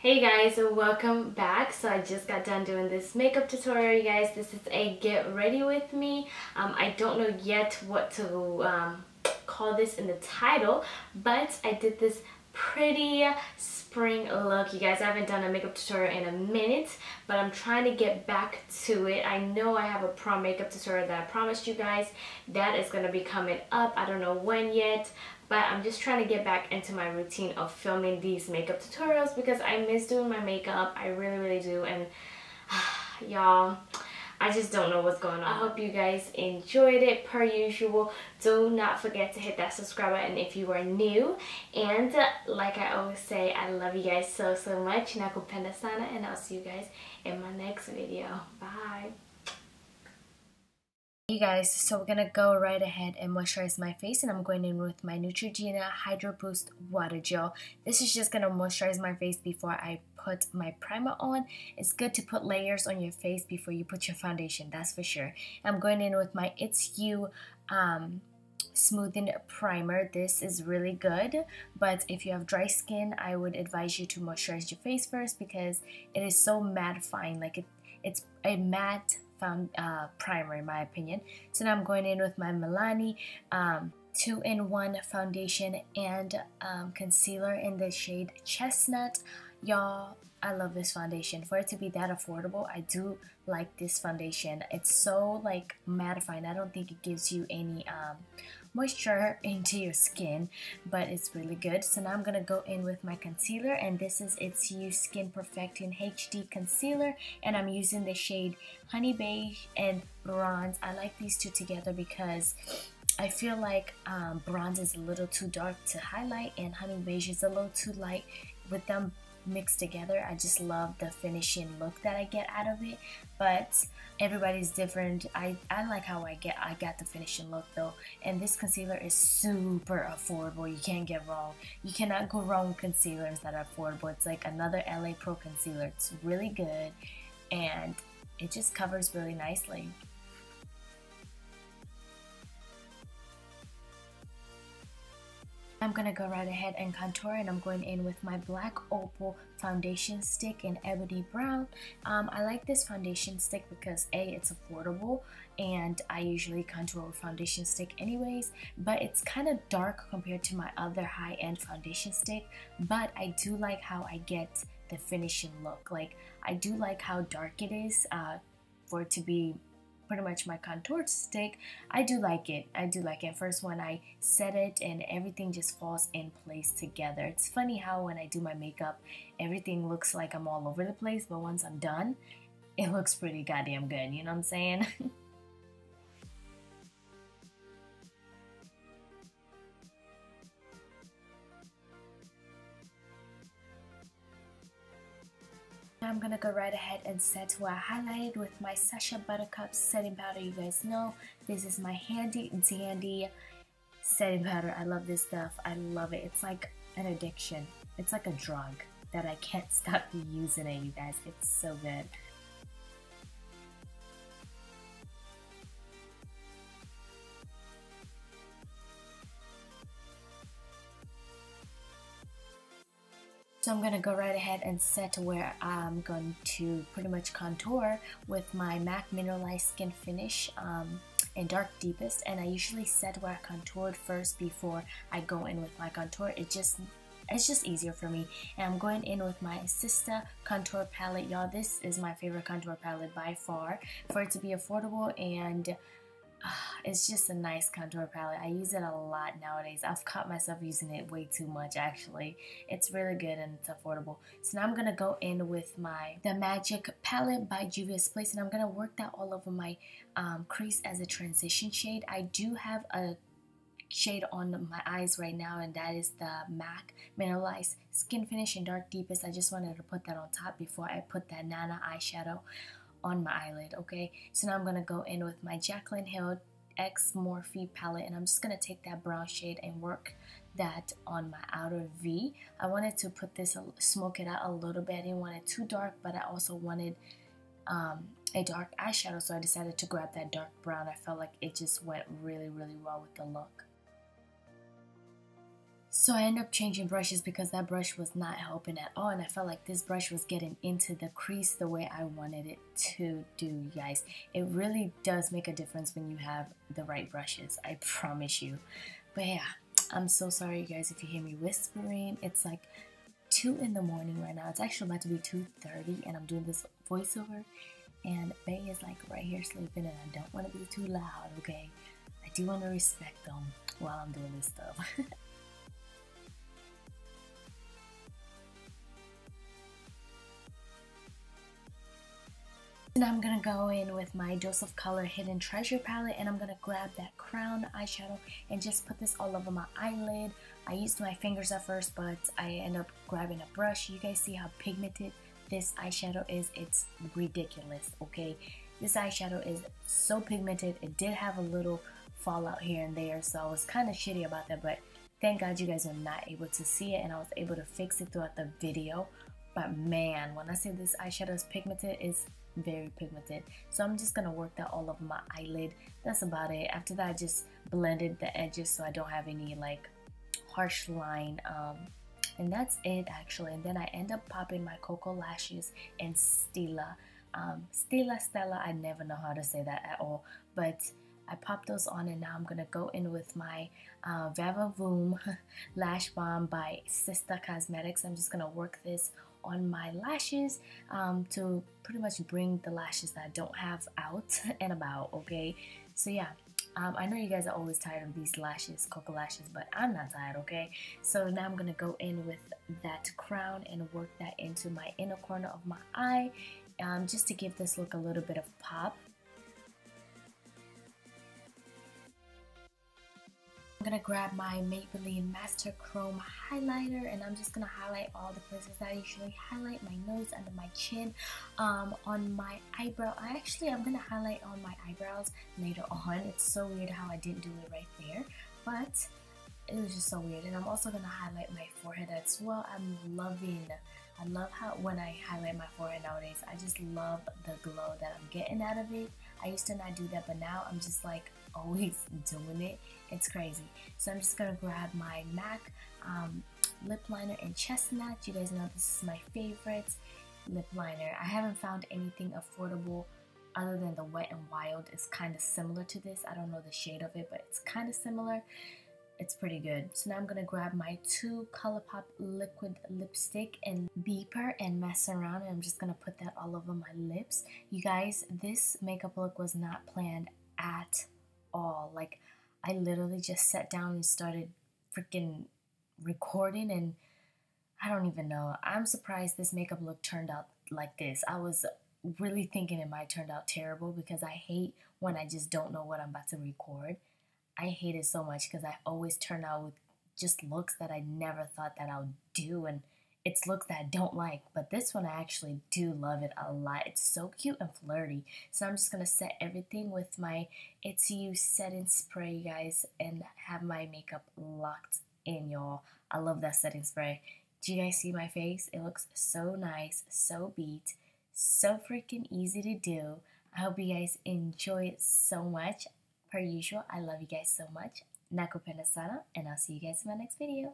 Hey guys, welcome back. So I just got done doing this makeup tutorial, you guys. This is a get ready with me. I don't know yet what to call this in the title, but I did this pretty spring look, you guys. I haven't done a makeup tutorial in a minute, but I'm trying to get back to it. I know I have a prom makeup tutorial that I promised you guys that is going to be coming up. I don't know when yet, but I'm just trying to get back into my routine of filming these makeup tutorials because I miss doing my makeup. I really do, and y'all, I just don't know what's going on. I hope you guys enjoyed it. Per usual, do not forget to hit that subscribe button if you are new. And like I always say, I love you guys so much. Nakupenda sana, and I'll see you guys in my next video. Bye. Hey guys, so we're gonna go right ahead and moisturize my face, and I'm going in with my Neutrogena Hydro Boost Water Gel. This is just gonna moisturize my face before I put my primer on. It's good to put layers on your face before you put your foundation, that's for sure. I'm going in with my It's You Smoothing Primer. This is really good, but if you have dry skin, I would advise you to moisturize your face first because it is so mattifying. Like it's a matte primer in my opinion. So now I'm going in with my Milani 2-in-1 foundation and concealer in the shade Chestnut. Y'all, I love this foundation. For it to be that affordable, I do like this foundation. It's so like mattifying. I don't think it gives you any moisture into your skin, but it's really good. So now I'm gonna go in with my concealer, and this is It's You Skin Perfecting HD Concealer, and I'm using the shade Honey Beige and Bronze. I like these two together because I feel like bronze is a little too dark to highlight and honey beige is a little too light. With them mixed together, I just love the finishing look that I get out of it, but everybody's different. I like how I got the finishing look though, and this concealer is super affordable. You can't get wrong. You cannot go wrong with concealers that are affordable. It's like another LA Pro concealer. It's really good and it just covers really nicely. I'm gonna go right ahead and contour, and I'm going in with my Black Opal foundation stick in Ebony Brown. I like this foundation stick because A, it's affordable, and I usually contour with foundation stick anyways, but it's kind of dark compared to my other high-end foundation stick, but I do like how I get the finishing look. Like, I do like how dark it is for it to be pretty much my contour stick. I do like it. First when I set it and everything just falls in place together. It's funny how when I do my makeup, everything looks like I'm all over the place, but once I'm done, it looks pretty goddamn good, you know what I'm saying? I'm gonna go right ahead and set where I highlighted with my SASCHA Buttercup setting powder. You guys know this is my handy dandy setting powder. I love this stuff. I love it. It's like an addiction. It's like a drug that I can't stop using it, you guys. It's so good. So I'm going to go right ahead and set where I'm going to pretty much contour with my MAC Mineralized Skin Finish in Dark Deepest. And I usually set where I contoured first before I go in with my contour. It's just easier for me. And I'm going in with my STELLA contour palette. Y'all, this is my favorite contour palette by far. For it to be affordable, and it's just a nice contour palette. I use it a lot nowadays. I've caught myself using it way too much actually. It's really good and it's affordable. So now I'm going to go in with the Magic palette by Juvia's Place, and I'm going to work that all over my crease as a transition shade. I do have a shade on my eyes right now, and that is the MAC Mineralized Skin Finish in Dark Deepest. I just wanted to put that on top before I put that Nana eyeshadow on my eyelid. Okay, so now I'm gonna go in with my Jaclyn Hill X Morphe palette, and I'm just gonna take that brown shade and work that on my outer V. I wanted to put this, smoke it out a little bit. I didn't want it too dark, but I also wanted a dark eyeshadow, so I decided to grab that dark brown. I felt like it just went really well with the look. So I ended up changing brushes because that brush was not helping at all, and I felt like this brush was getting into the crease the way I wanted it to do, you guys. It really does make a difference when you have the right brushes, I promise you. But yeah, I'm so sorry, you guys, if you hear me whispering. It's like 2 in the morning right now. It's actually about to be 2:30, and I'm doing this voiceover, and Bay is like right here sleeping, and I don't want to be too loud, okay? I do want to respect them while I'm doing this stuff. Now I'm going to go in with my Dose of Color Hidden Treasure palette, and I'm going to grab that crown eyeshadow and just put this all over my eyelid. I used my fingers at first, but I end up grabbing a brush. You guys see how pigmented this eyeshadow is? It's ridiculous, okay? This eyeshadow is so pigmented. It did have a little fallout here and there, so I was kind of shitty about that, but thank God you guys were not able to see it, and I was able to fix it throughout the video. But man, when I say this eyeshadow is pigmented, it's very pigmented. So I'm just gonna work that all over my eyelid. That's about it. After that, I just blended the edges so I don't have any like harsh line, and that's it actually. And then I end up popping my KOKO lashes in STELLA. Stella, I never know how to say that at all, but I popped those on, and now I'm gonna go in with my Vavavoom Lash Balm by SASCHA Cosmetics. I'm just gonna work this on my lashes to pretty much bring the lashes that I don't have out and about, okay? So yeah, I know you guys are always tired of these lashes, KOKO lashes, but I'm not tired, okay? So now I'm gonna go in with that crown and work that into my inner corner of my eye, just to give this look a little bit of pop. I'm gonna grab my Maybelline Master Chrome highlighter, and I'm just gonna highlight all the places that I usually highlight: my nose, under my chin, on my eyebrow. I'm gonna highlight on my eyebrows later on. It's so weird how I didn't do it right there, but it was just so weird. And I'm also gonna highlight my forehead as well. I love how when I highlight my forehead nowadays, I just love the glow that I'm getting out of it. I used to not do that, but now I'm just like always doing it. It's crazy. So I'm just gonna grab my MAC lip liner in Chestnut. You guys know this is my favorite lip liner. I haven't found anything affordable other than the Wet n Wild. It's kind of similar to this. I don't know the shade of it, but it's kind of similar. It's pretty good. So now I'm gonna grab my 2 COLORPOP liquid lipstick and beeper and mess around, and I'm just gonna put that all over my lips. You guys, this makeup look was not planned at all. Like, I literally just sat down and started freaking recording, and I don't even know. I'm surprised this makeup look turned out like this. I was really thinking it might turn out terrible because I hate when I just don't know what I'm about to record. I hate it so much because I always turn out with just looks that I never thought that I would do, and it's looks that I don't like. But this one, I actually do love it a lot. It's so cute and flirty. So I'm just gonna set everything with my It's You setting spray, you guys, and have my makeup locked in, y'all. I love that setting spray. Do you guys see my face? It looks so nice, so beat, so freaking easy to do. I hope you guys enjoy it so much. Per usual, I love you guys so much. Nakupenda sana, and I'll see you guys in my next video.